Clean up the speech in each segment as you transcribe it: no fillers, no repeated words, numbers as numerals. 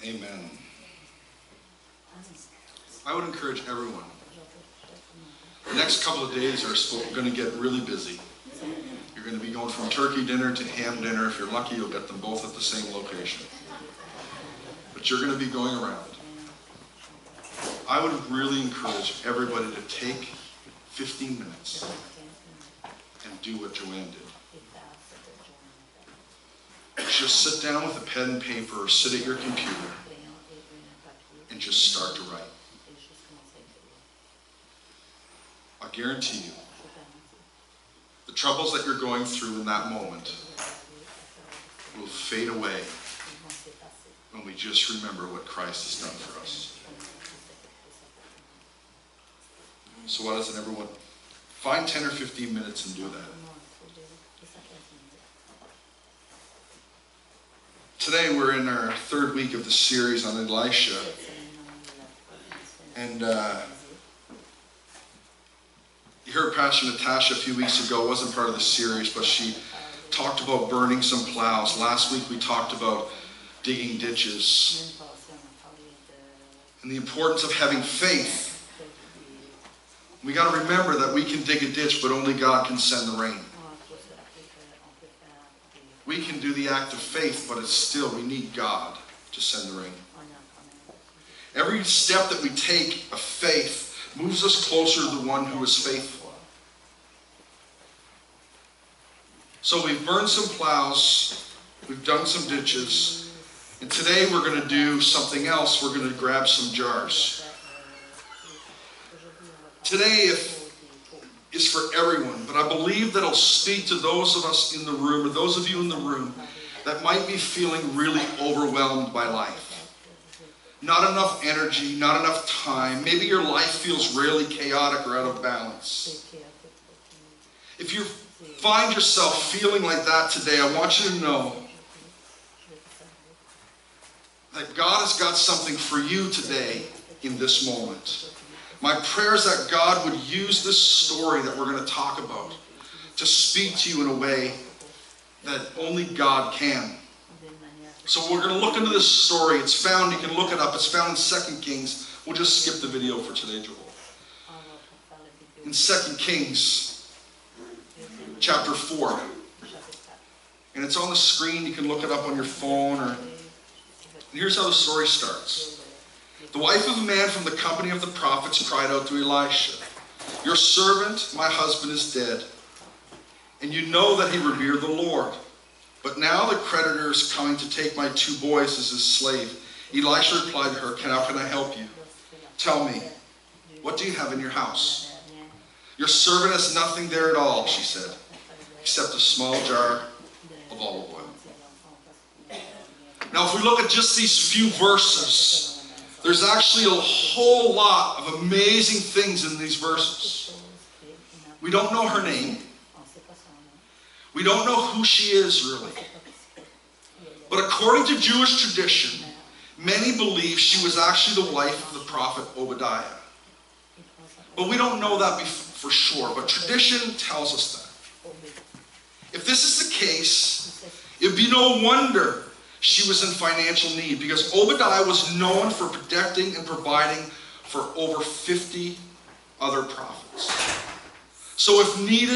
Amen. I would encourage everyone. The next couple of days are going to get really busy. You're going to be going from turkey dinner to ham dinner. If you're lucky, you'll get them both at the same location. But you're going to be going around. I would really encourage everybody to take 15 minutes and do what Joanne did. Just sit down with a pen and paper or sit at your computer and just start to write. I guarantee you, the troubles that you're going through in that moment will fade away when we just remember what Christ has done for us. So why doesn't everyone find 10 or 15 minutes and do that? Today we're in our third week of the series on Elisha. And you heard Pastor Natasha a few weeks ago, wasn't part of the series, but she talked about burning some plows. Last week we talked about digging ditches and the importance of having faith. We got to remember that we can dig a ditch, but only God can send the rain. We can do the act of faith, but it's still, we need God to send the rain. Every step that we take of faith moves us closer to the one who is faithful. So we've burned some plows, we've dug some ditches, and today we're going to do something else. We're going to grab some jars. Today is for everyone, but I believe that it'll speak to those of us in the room, or those of you in the room, that might be feeling really overwhelmed by life. Not enough energy, not enough time. Maybe your life feels really chaotic or out of balance. If you find yourself feeling like that today, I want you to know that God has got something for you today in this moment. My prayer is that God would use this story that we're going to talk about to speak to you in a way that only God can. So we're going to look into this story. It's found, you can look it up. It's found in 2 Kings. We'll just skip the video for today, Joel. In 2 Kings, chapter 4. And it's on the screen. You can look it up on your phone. And here's how the story starts. The wife of a man from the company of the prophets cried out to Elisha, "Your servant, my husband, is dead, and you know that he revered the Lord. But now the creditor is coming to take my 2 boys as his slave." Elisha replied to her, "How can I help you? Tell me, what do you have in your house?" "Your servant has nothing there at all," she said, "except a small jar of olive oil." Now if we look at just these few verses, there's actually a whole lot of amazing things in these verses. We don't know her name. We don't know who she is really. But according to Jewish tradition, many believe she was actually the wife of the prophet Obadiah. But we don't know that for sure, but tradition tells us that. If this is the case, it would be no wonder she was in financial need, because Obadiah was known for protecting and providing for over 50 other prophets. So if indeed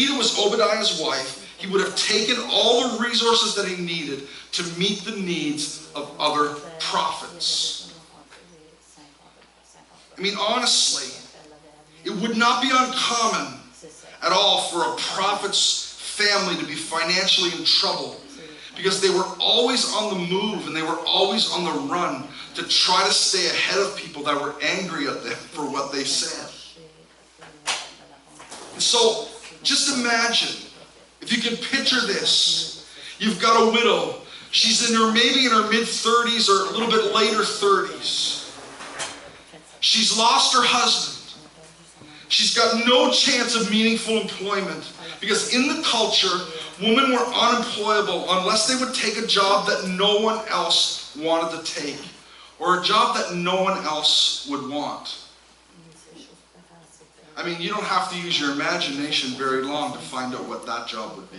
it was Obadiah's wife, he would have taken all the resources that he needed to meet the needs of other prophets. I mean, honestly, it would not be uncommon at all for a prophet's family to be financially in trouble, because they were always on the move and they were always on the run to try to stay ahead of people that were angry at them for what they said. And so, just imagine, if you can picture this, you've got a widow. She's maybe in her mid-30s or a little bit later 30s. She's lost her husband. She's got no chance of meaningful employment, because in the culture, women were unemployable unless they would take a job that no one else wanted to take, or a job that no one else would want. I mean, you don't have to use your imagination very long to find out what that job would be.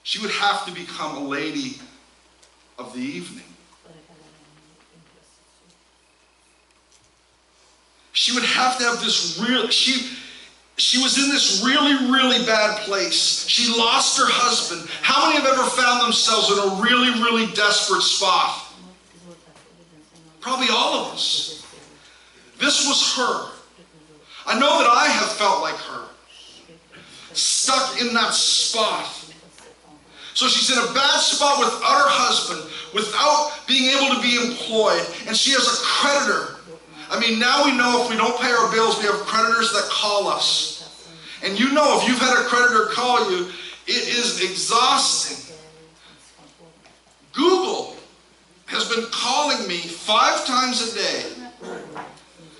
She would have to become a lady of the evening. She would have to have this real, she was in this really, really bad place. She lost her husband. How many have ever found themselves in a really, really desperate spot? Probably all of us. This was her. I know that I have felt like her. Stuck in that spot. So she's in a bad spot without her husband, without being able to be employed, and she has a creditor. I mean, now we know if we don't pay our bills, we have creditors that call us. And you know, if you've had a creditor call you, it is exhausting. Google has been calling me 5 times a day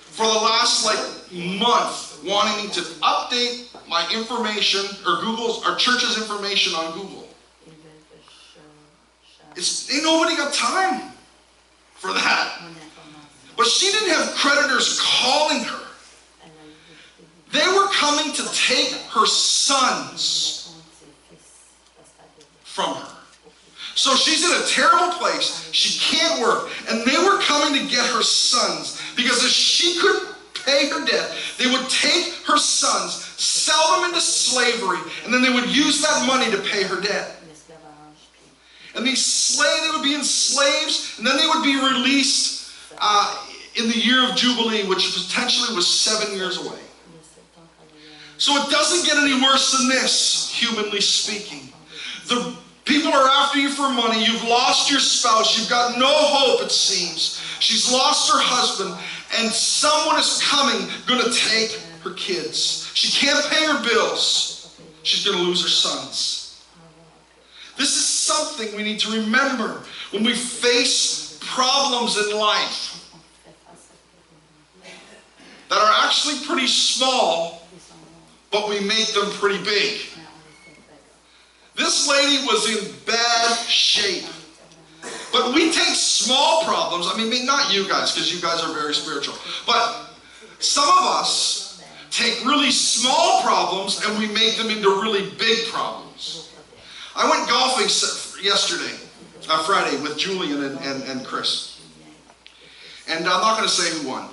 for the last month, wanting me to update my information, or our church's information on Google. Ain't nobody got time for that. But she didn't have creditors calling her. They were coming to take her sons from her. So she's in a terrible place. She can't work. And they were coming to get her sons. Because if she couldn't pay her debt, they would take her sons, sell them into slavery, and then they would use that money to pay her debt. And they would be enslaved, and then they would be released in the year of Jubilee, which potentially was 7 years away. So it doesn't get any worse than this, humanly speaking. The people are after you for money. You've lost your spouse. You've got no hope, it seems. She's lost her husband, and someone is coming, going to take her kids. She can't pay her bills. She's going to lose her sons. This is something we need to remember when we face problems in life that are actually pretty small, but we make them pretty big. This lady was in bad shape. But we take small problems, I mean, not you guys, because you guys are very spiritual, but some of us take really small problems and we make them into really big problems. I went golfing yesterday, Friday, with Julian and Chris. And I'm not going to say who won.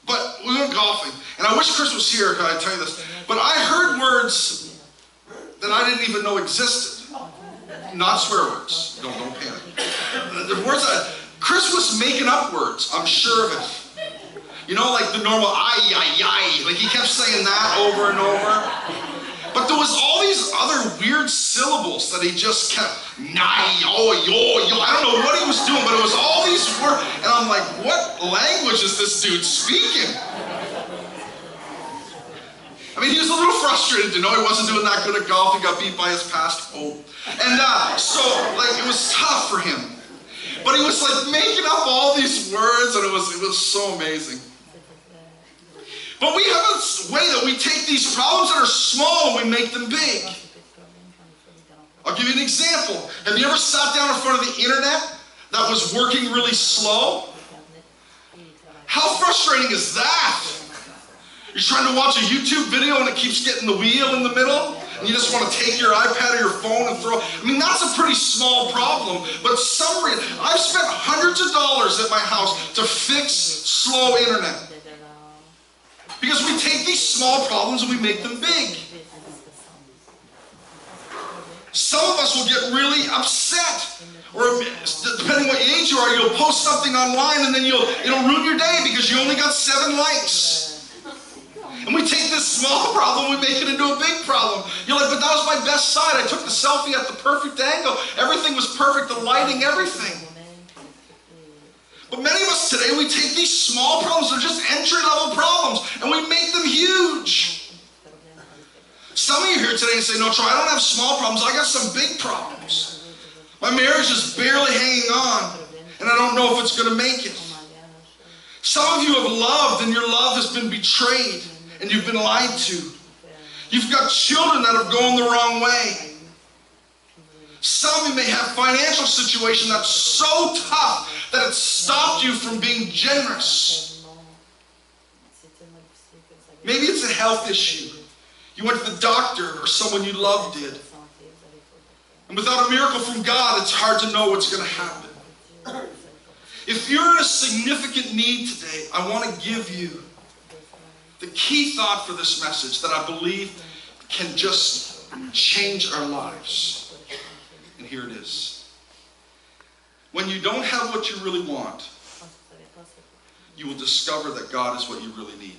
But we went golfing. And I wish Chris was here, can I tell you this? But I heard words that I didn't even know existed. Not swear words. Don't panic. The words that Chris was making up words, I'm sure of it. You know, like the normal ay. Like he kept saying that over and over. But there was all these other weird syllables that he just kept, yo. I don't know what he was doing, but it was all these words. And I'm like, what language is this dude speaking? I mean, he was a little frustrated to know he wasn't doing that good at golf. He got beat by his past hope. And so it was tough for him. But he was making up all these words, and it was so amazing. But we have a way that we take these problems that are small and we make them big. I'll give you an example. Have you ever sat down in front of the internet that was working really slow? How frustrating is that? You're trying to watch a YouTube video and it keeps getting the wheel in the middle, and you just want to take your iPad or your phone and throw it. I mean, that's a pretty small problem, but I've spent hundreds of dollars at my house to fix slow internet. Because we take these small problems and we make them big. Some of us will get really upset. Or depending what age you are, you'll post something online and then it'll ruin your day because you only got 7 likes. And we take this small problem, we make it into a big problem. You're like, but that was my best side. I took the selfie at the perfect angle. Everything was perfect, the lighting, everything. But many of us today, we take these small problems, they're just entry-level problems, and we make them huge. Some of you here today say, no, Troy, I don't have small problems, I got some big problems. My marriage is barely hanging on, and I don't know if it's going to make it. Some of you have loved, and your love has been betrayed, and you've been lied to. You've got children that have gone the wrong way. Some of you may have a financial situation that's so tough that it stopped you from being generous. Maybe it's a health issue. You went to the doctor or someone you love did. And without a miracle from God, it's hard to know what's going to happen. If you're in a significant need today, I want to give you the key thought for this message that I believe can just change our lives. And here it is. When you don't have what you really want, you will discover that God is what you really need.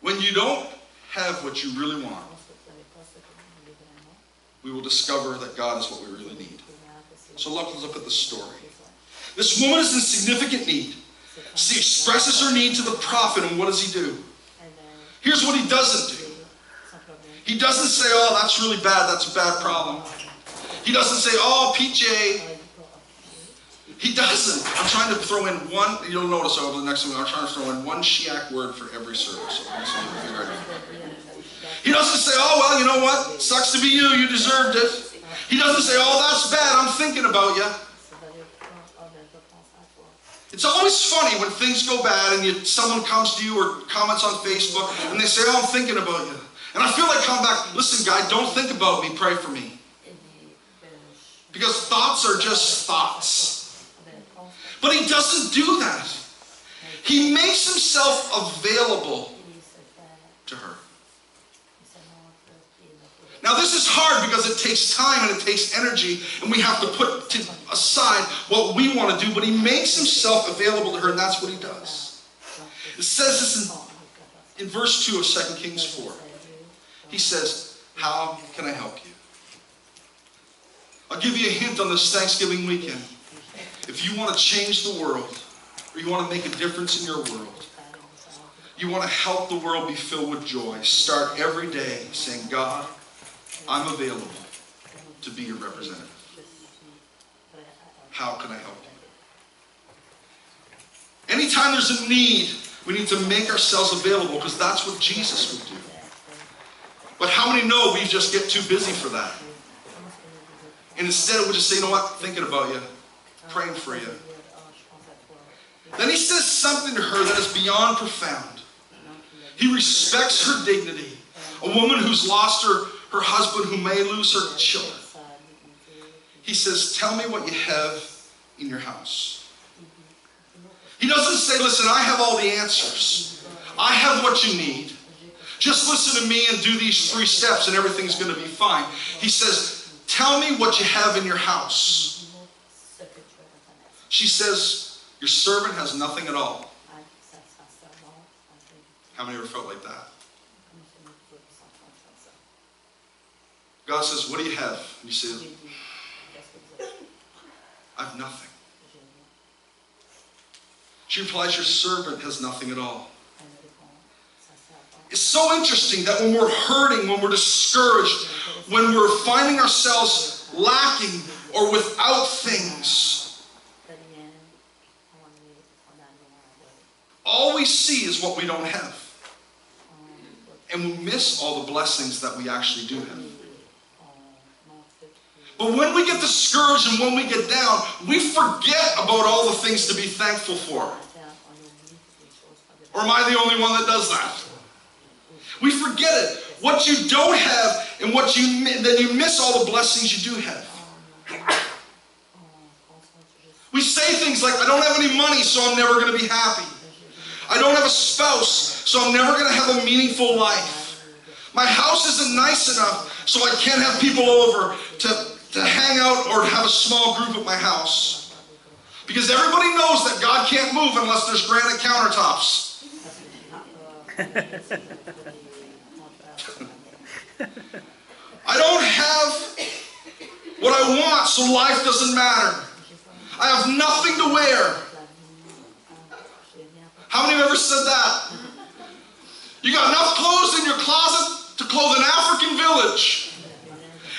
When you don't have what you really want, we will discover that God is what we really need. So let's look at the story. This woman is in significant need. She expresses her need to the prophet, and what does he do? Here's what he doesn't do. He doesn't say, oh, that's really bad, that's a bad problem. He doesn't say, oh, PJ. He doesn't. I'm trying to throw in one, you'll notice over the next one, I'm trying to throw in one Shiak word for every service. Okay, so you can figure it out. He doesn't say, oh, well, you know what? Sucks to be you, you deserved it. He doesn't say, oh, that's bad, I'm thinking about you. It's always funny when things go bad and someone comes to you or comments on Facebook and they say, oh, I'm thinking about you. And I feel like coming back, listen, guy, don't think about me, pray for me. Because thoughts are just thoughts. But he doesn't do that. He makes himself available to her. Now this is hard because it takes time and it takes energy and we have to put aside what we want to do, but he makes himself available to her, and that's what he does. It says this in verse 2 of 2 Kings 4. He says, how can I help you? I'll give you a hint on this Thanksgiving weekend. If you want to change the world, or you want to make a difference in your world, you want to help the world be filled with joy, start every day saying, God, I'm available to be your representative. How can I help you? Anytime there's a need, we need to make ourselves available because that's what Jesus would do. But how many know we just get too busy for that? And instead we'll just say, you know what, thinking about you, praying for you. Then he says something to her that is beyond profound. He respects her dignity. A woman who's lost her husband, who may lose her children. He says, tell me what you have in your house. He doesn't say, listen, I have all the answers. I have what you need. Just listen to me and do these 3 steps and everything's going to be fine. He says, tell me what you have in your house. She says, your servant has nothing at all. How many ever felt like that? God says, what do you have? And you say, I have nothing. She replies, your servant has nothing at all. It's so interesting that when we're hurting, when we're discouraged, when we're finding ourselves lacking or without things, all we see is what we don't have. And we miss all the blessings that we actually do have. But when we get discouraged and when we get down, we forget about all the things to be thankful for. Or am I the only one that does that? We forget it. What you don't have and then you miss all the blessings you do have. We say things like, I don't have any money, so I'm never going to be happy. I don't have a spouse, so I'm never going to have a meaningful life. My house isn't nice enough, so I can't have people over to hang out or have a small group at my house. Because everybody knows that God can't move unless there's granite countertops. I don't have what I want, so life doesn't matter. I have nothing to wear. How many have ever said that? You got enough clothes in your closet to clothe an African village.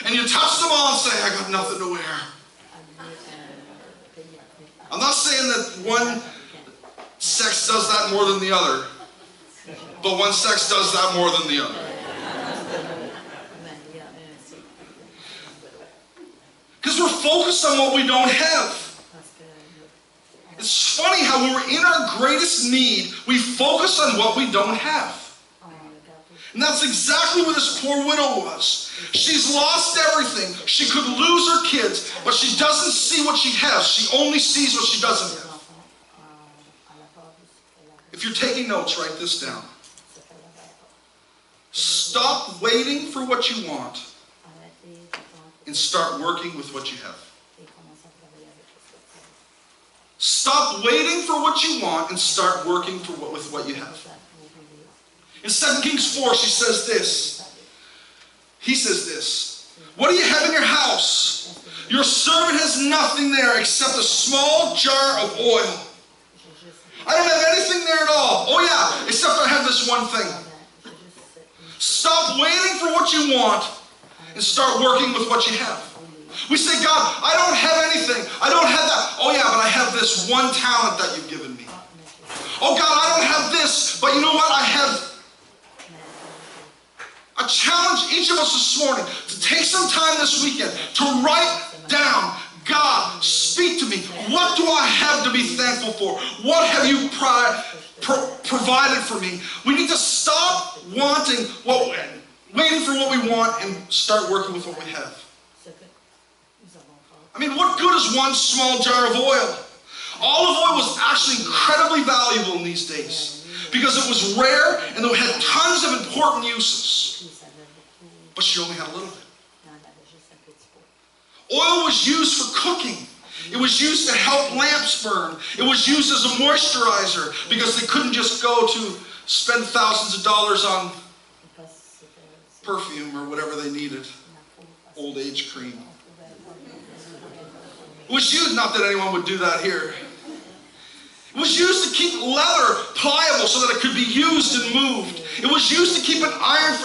And you touch them all and say, I got nothing to wear. I'm not saying that one sex does that more than the other. But one sex does that more than the other. Because we're focused on what we don't have. It's funny how when we're in our greatest need, we focus on what we don't have. And that's exactly what this poor widow was. She's lost everything. She could lose her kids, but she doesn't see what she has. She only sees what she doesn't have. If you're taking notes, write this down. Stop waiting for what you want and start working with what you have. Stop waiting for what you want and start working with what you have. In 2 Kings 4, she says this. He says this. What do you have in your house? Your servant has nothing there except a small jar of oil. I don't have anything there at all. Oh yeah, except I have this one thing. Stop waiting for what you want and start working with what you have. We say, God, I don't have anything. I don't have that. Oh yeah, but I have this one talent that you've given me. Oh God, I don't have this, but you know what? I have. I challenge each of us this morning to take some time this weekend to write down, God, speak to me. What do I have to be thankful for? What have you provided for me? We need to stop waiting for what we want and start working with what we have. I mean, what good is one small jar of oil? Olive oil was actually incredibly valuable in these days because it was rare and it had tons of important uses. But she only had a little bit. Oil was used for cooking. It was used to help lamps burn. It was used as a moisturizer because they couldn't just go to spend thousands of dollars on perfume or whatever they needed. Old age cream. It was used, not that anyone would do that here. It was used to keep leather pliable so that it could be used and moved. It was used to keep an iron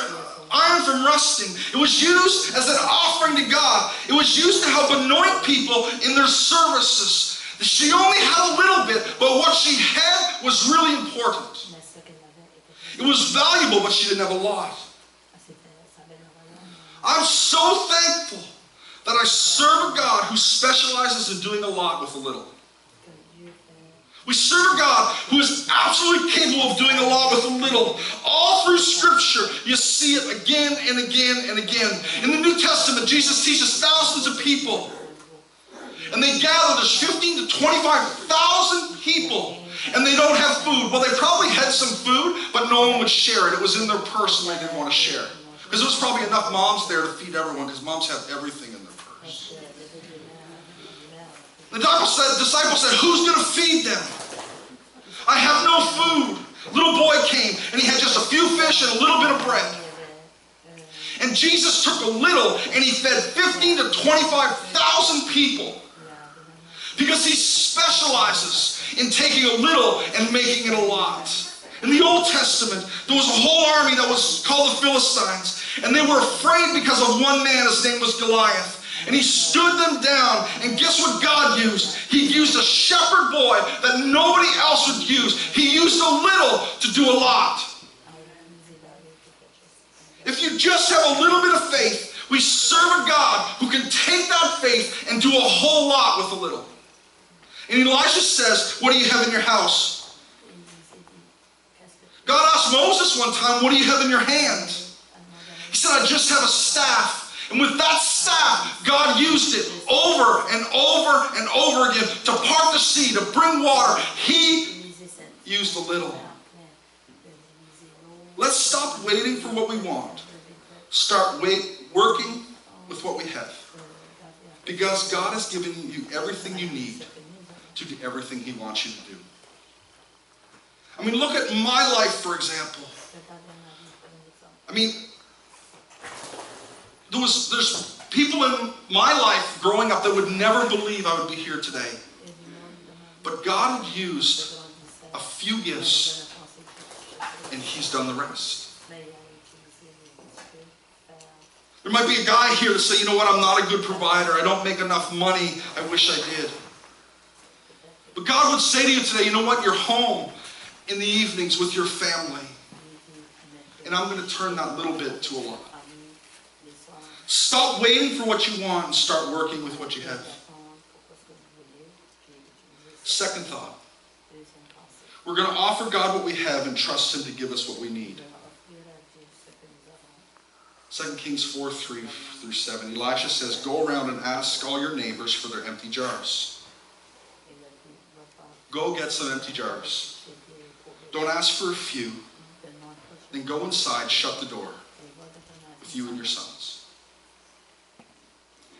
from rusting. It was used as an offering to God. It was used to help anoint people in their services. She only had a little bit, but what she had was really important. It was valuable, but she didn't have a lot. I'm so thankful that I serve a God who specializes in doing a lot with a little. We serve a God who is absolutely capable of doing a lot with a little. All through Scripture, you see it again and again and again. In the New Testament, Jesus teaches thousands of people. And they gather, there's 15 to 25,000 people. And they don't have food. Well, they probably had some food, but no one would share it. It was in their purse and they didn't want to share it. Because there was probably enough moms there to feed everyone, because moms have everything in their purse. The disciples said, who's going to feed them? I have no food. Little boy came, and he had just a few fish and a little bit of bread. And Jesus took a little, and he fed 15 to 25,000 people. Because he specializes in taking a little and making it a lot. In the Old Testament, there was a whole army that was called the Philistines, and they were afraid because of one man. His name was Goliath. And he stood them down, and guess what God used? He used a shepherd boy that nobody else would use. He used a little to do a lot. If you just have a little bit of faith, we serve a God who can take that faith and do a whole lot with a little. And Elijah says, what do you have in your house? God asked Moses one time, what do you have in your hand? He said, I just have a staff. And with that staff, God used it over and over and over again to part the sea, to bring water. He used a little. Let's stop waiting for what we want. Start working with what we have. Because God has given you everything you need to do everything He wants you to do. I mean, look at my life, for example. I mean, there's people in my life growing up that would never believe I would be here today. But God had used a few gifts, and He's done the rest. There might be a guy here that say, you know what, I'm not a good provider. I don't make enough money. I wish I did. But God would say to you today, you know what, you're home in the evenings with your family. And I'm going to turn that little bit to a lot. Stop waiting for what you want and start working with what you have. Second thought. We're going to offer God what we have and trust him to give us what we need. 2 Kings 4:3-7. Elisha says, go around and ask all your neighbors for their empty jars. Go get some empty jars. Don't ask for a few. Then go inside, shut the door with you and your sons.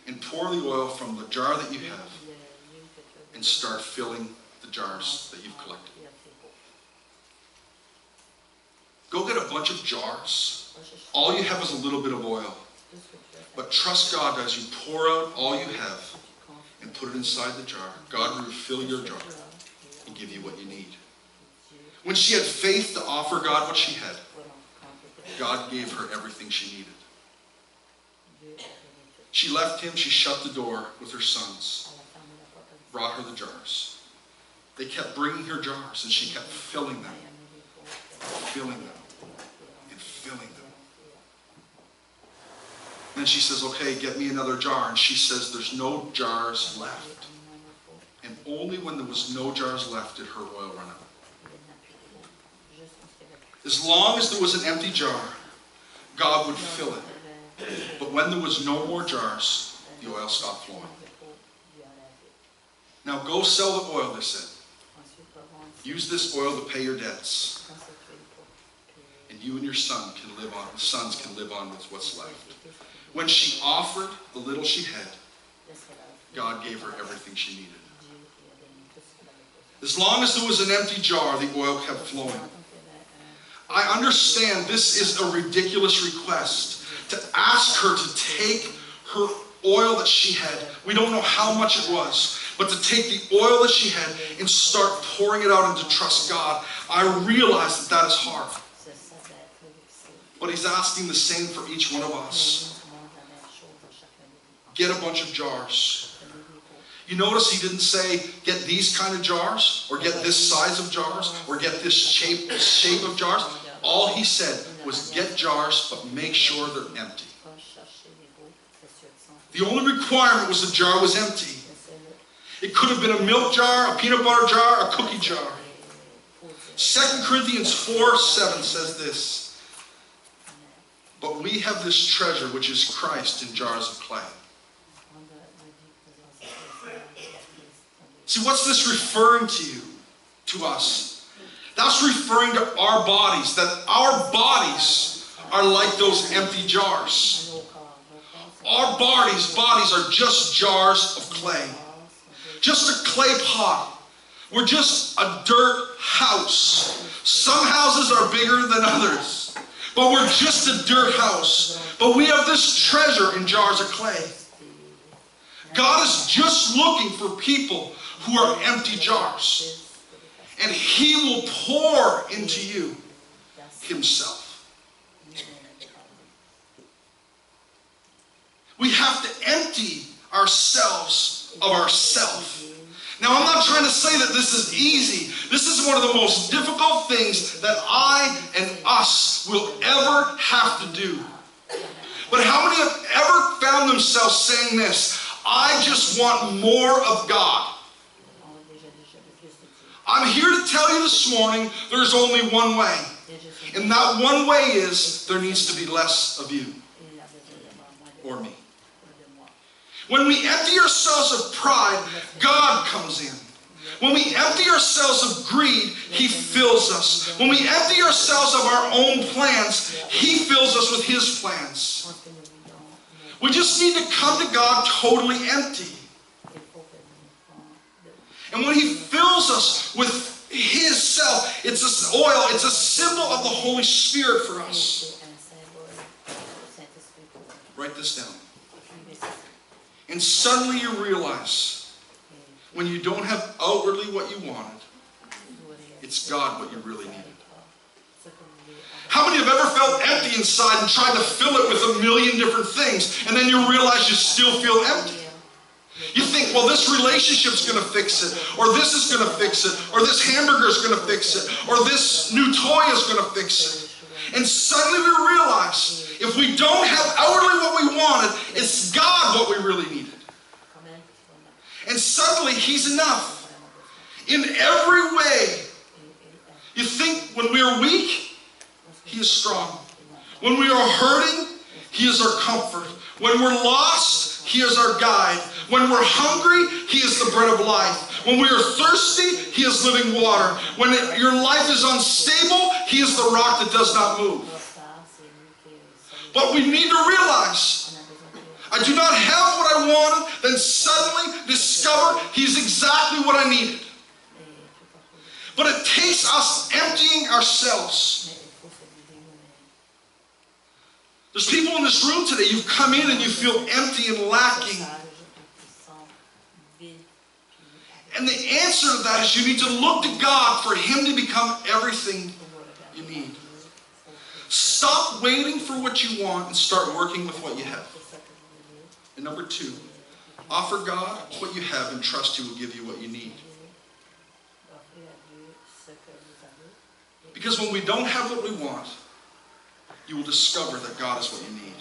And pour the oil from the jar that you have and start filling the jars that you've collected. Go get a bunch of jars. All you have is a little bit of oil. But trust God as you pour out all you have and put it inside the jar. God will refill your jar and give you what you need. When she had faith to offer God what she had, God gave her everything she needed. She left him, she shut the door with her sons, brought her the jars. They kept bringing her jars and she kept filling them, filling them. And she says, okay, get me another jar. And she says, there's no jars left. And only when there was no jars left did her oil run out. As long as there was an empty jar, God would fill it. But when there was no more jars, the oil stopped flowing. Now go sell the oil, they said. Use this oil to pay your debts. And you and your sons can live on with what's left. When she offered the little she had, God gave her everything she needed. As long as there was an empty jar, the oil kept flowing. I understand this is a ridiculous request to ask her to take her oil that she had. We don't know how much it was, but to take the oil that she had and start pouring it out and to trust God. I realize that is hard. But he's asking the same for each one of us. Get a bunch of jars. You notice he didn't say, get these kind of jars, or get this size of jars, or get this shape of jars. All he said was get jars, but make sure they're empty. The only requirement was the jar was empty. It could have been a milk jar, a peanut butter jar, a cookie jar. 2 Corinthians 4:7 says this. But we have this treasure, which is Christ, in jars of clay. See, what's this referring to us? That's referring to our bodies, that our bodies are like those empty jars. Our bodies are just jars of clay. Just a clay pot. We're just a dirt house. Some houses are bigger than others, but we're just a dirt house. But we have this treasure in jars of clay. God is just looking for people who are empty jars. And he will pour into you himself. We have to empty ourselves of ourself. Now, I'm not trying to say that this is easy. This is one of the most difficult things that I and us will ever have to do. But how many have ever found themselves saying this? I just want more of God. I'm here to tell you this morning, there's only one way. And that one way is, there needs to be less of you or me. When we empty ourselves of pride, God comes in. When we empty ourselves of greed, he fills us. When we empty ourselves of our own plans, he fills us with his plans. We just need to come to God totally empty. And when he fills us with his self, it's this oil, it's a symbol of the Holy Spirit for us. Write this down. And suddenly you realize, when you don't have outwardly what you wanted, it's God what you really needed. How many have ever felt empty inside and tried to fill it with a million different things, and then you realize you still feel empty? You think, well, this relationship's going to fix it, or this is going to fix it, or this hamburger is going to fix it, or this new toy is going to fix it. And suddenly we realize, if we don't have outwardly what we wanted, it's God what we really needed. And suddenly he's enough. In every way, You think when we are weak, He is strong. When we are hurting, He is our comfort. When we're lost, He is our guide. When we're hungry, He is the bread of life. When we are thirsty, He is living water. When your life is unstable, He is the rock that does not move. But we need to realize, I do not have what I wanted, then suddenly discover He's exactly what I needed. But it takes us emptying ourselves. There's people in this room today, you've come in and you feel empty and lacking. And the answer to that is you need to look to God for Him to become everything you need. Stop waiting for what you want and start working with what you have. And number 2, offer God what you have and trust He will give you what you need. Because when we don't have what we want, you will discover that God is what you need.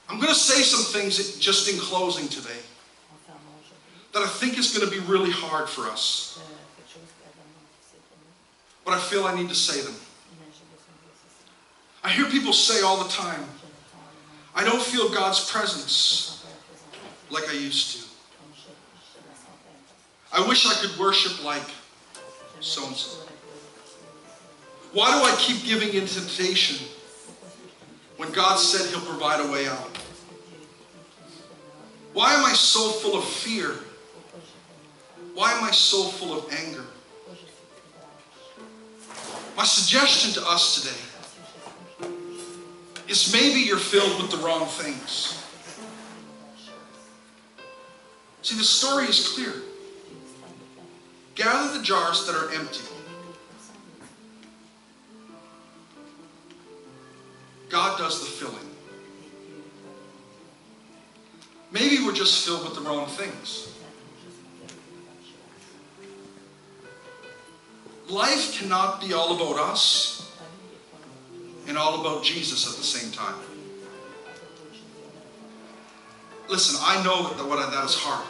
I'm going to say some things just in closing today that I think is going to be really hard for us. But I feel I need to say them. I hear people say all the time, I don't feel God's presence like I used to. I wish I could worship like so-and-so. Why do I keep giving in temptation when God said He'll provide a way out? Why am I so full of fear? Why am I so full of anger? My suggestion to us today is maybe you're filled with the wrong things. See, the story is clear. Gather the jars that are empty. God does the filling. Maybe we're just filled with the wrong things. Life cannot be all about us and all about Jesus at the same time. Listen, I know that is hard.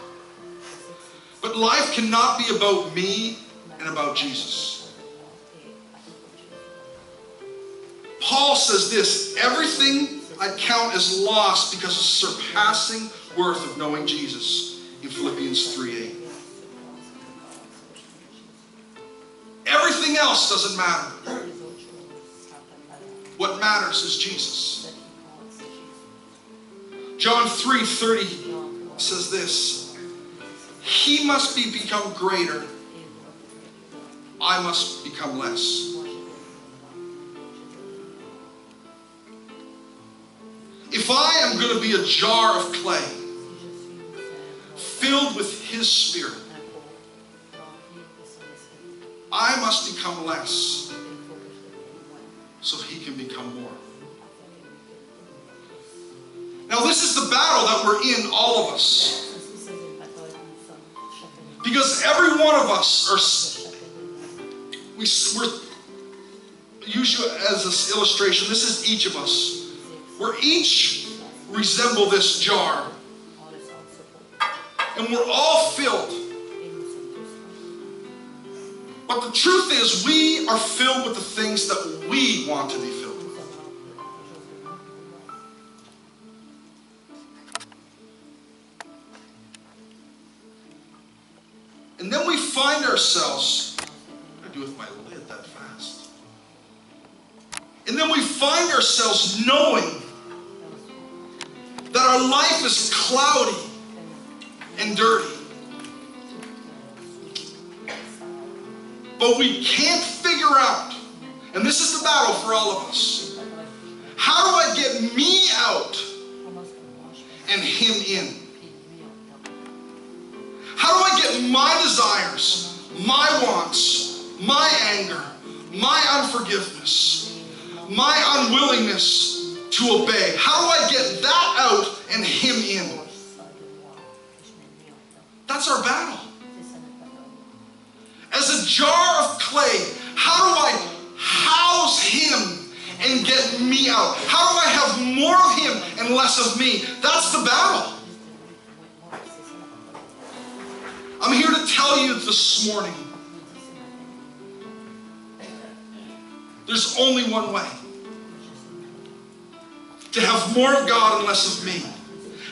But life cannot be about me and about Jesus. Paul says this, everything I count as lost because of the surpassing worth of knowing Jesus in Philippians 3:8. Everything else doesn't matter. What matters is Jesus. John 3:30 says this, He must become greater, I must become less. If I am going to be a jar of clay, filled with His Spirit, I must become less so He can become more. Now this is the battle that we're in, all of us. Because every one of us we're use you as this illustration. This is each of us. We're each resemble this jar. And we're all filled. But the truth is, we are filled with the things that we want to be filled with. And then we find ourselves, what do I do with my lid that fast? And then we find ourselves knowing that our life is cloudy and dirty. But we can't figure out, and this is the battle for all of us, how do I get me out and Him in? How do I get my desires, my wants, my anger, my unforgiveness, my unwillingness to obey? How do I get that out and Him in? That's our battle. As a jar of clay, how do I house Him and get me out? How do I have more of Him and less of me? That's the battle. I'm here to tell you this morning There's only one way. To have more of God and less of me.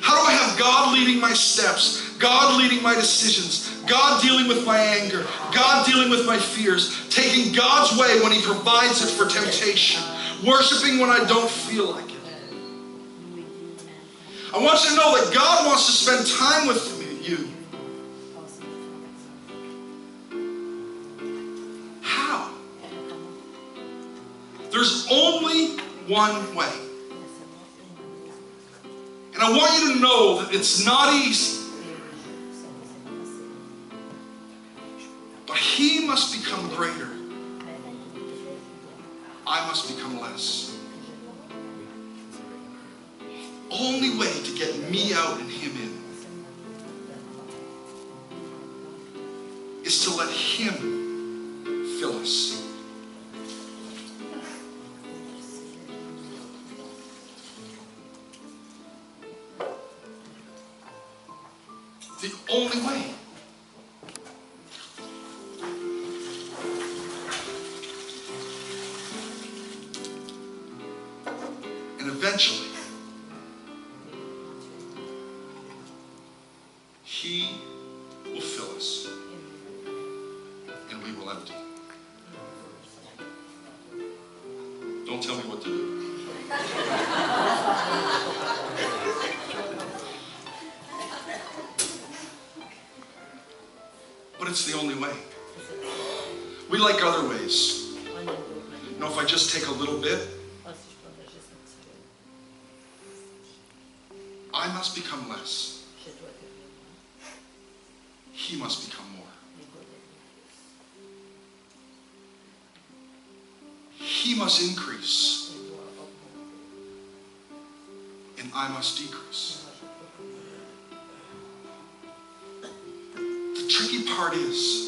How do I have God leading my steps? God leading my decisions? God dealing with my anger? God dealing with my fears? Taking God's way when He provides it for temptation? Worshiping when I don't feel like it? I want you to know that God wants to spend time with you. How? There's only one way. And I want you to know that it's not easy. But He must become greater. I must become less. Only way to get me out and Him in is to let Him fill us. The only way. And eventually, He will fill us, and we will empty. Don't tell me what to do. But it's the only way. We like other ways. You know, if I just take a little bit, I must become less. He must become more. He must increase, and I must decrease. The tricky part is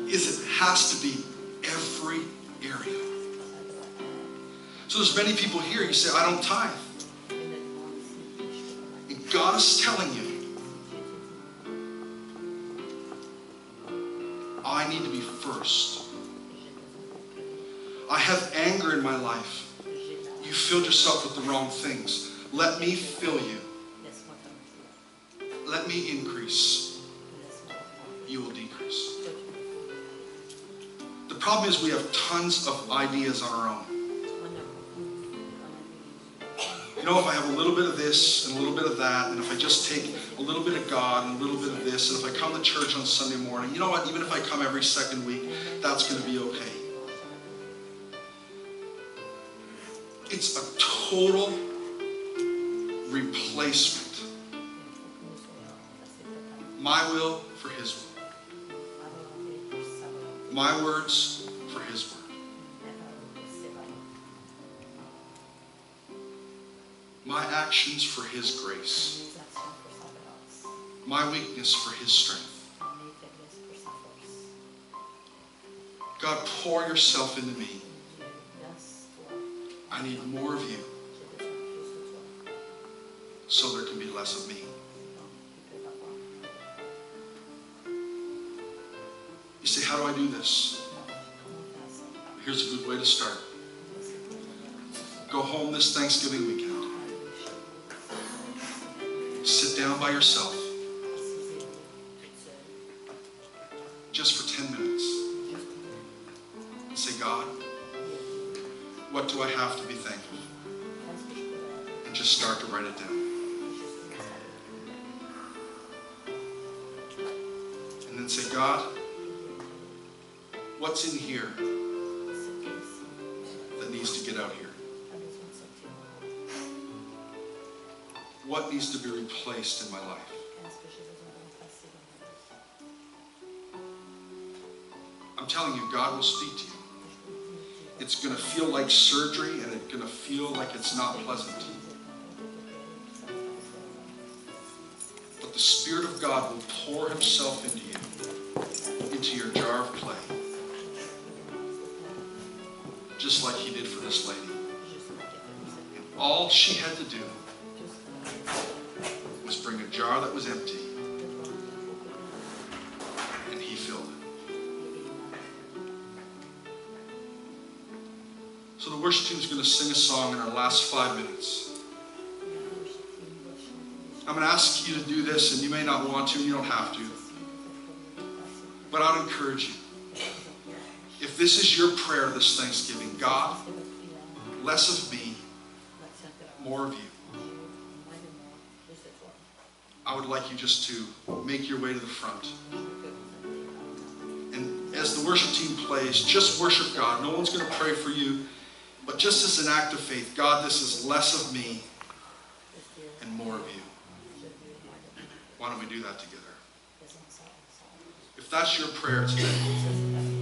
it has to be every area. So there's many people here, you say, I don't tithe. And God is telling you, I need to be first. I have anger in my life. You filled yourself with the wrong things. Let me fill you. Let me increase. You will decrease. The problem is we have tons of ideas on our own. You know, if I have a little bit of this and a little bit of that, and if I just take a little bit of God and a little bit of this, and if I come to church on Sunday morning, you know what, even if I come every second week, that's going to be okay. It's a total replacement. My will for His will. My words for His word. My actions for His grace. My weakness for His strength. God, pour yourself into me. I need more of you so there can be less of me. You say, how do I do this? Here's a good way to start. Go home this Thanksgiving weekend. Sit down by yourself. Just for 10 minutes. And say, God, what do I have to be thankful for? And just start to write it down. And then say, God, what's in here that needs to get out here? What needs to be replaced in my life? I'm telling you, God will speak to you. It's going to feel like surgery, and it's going to feel like it's not pleasant. But the Spirit of God will pour Himself into you, into your jar of clay, just like He did for this lady. And all she had to do was bring a jar that was empty, and He filled it. worship team is going to sing a song in our last 5 minutes. I'm going to ask you to do this, and you may not want to, and you don't have to. But I'd encourage you. If this is your prayer this Thanksgiving, God, less of me, more of you. I would like you just to make your way to the front. And as the worship team plays, just worship God. No one's going to pray for you. But just as an act of faith, God, this is less of me and more of you. Why don't we do that together? If that's your prayer today,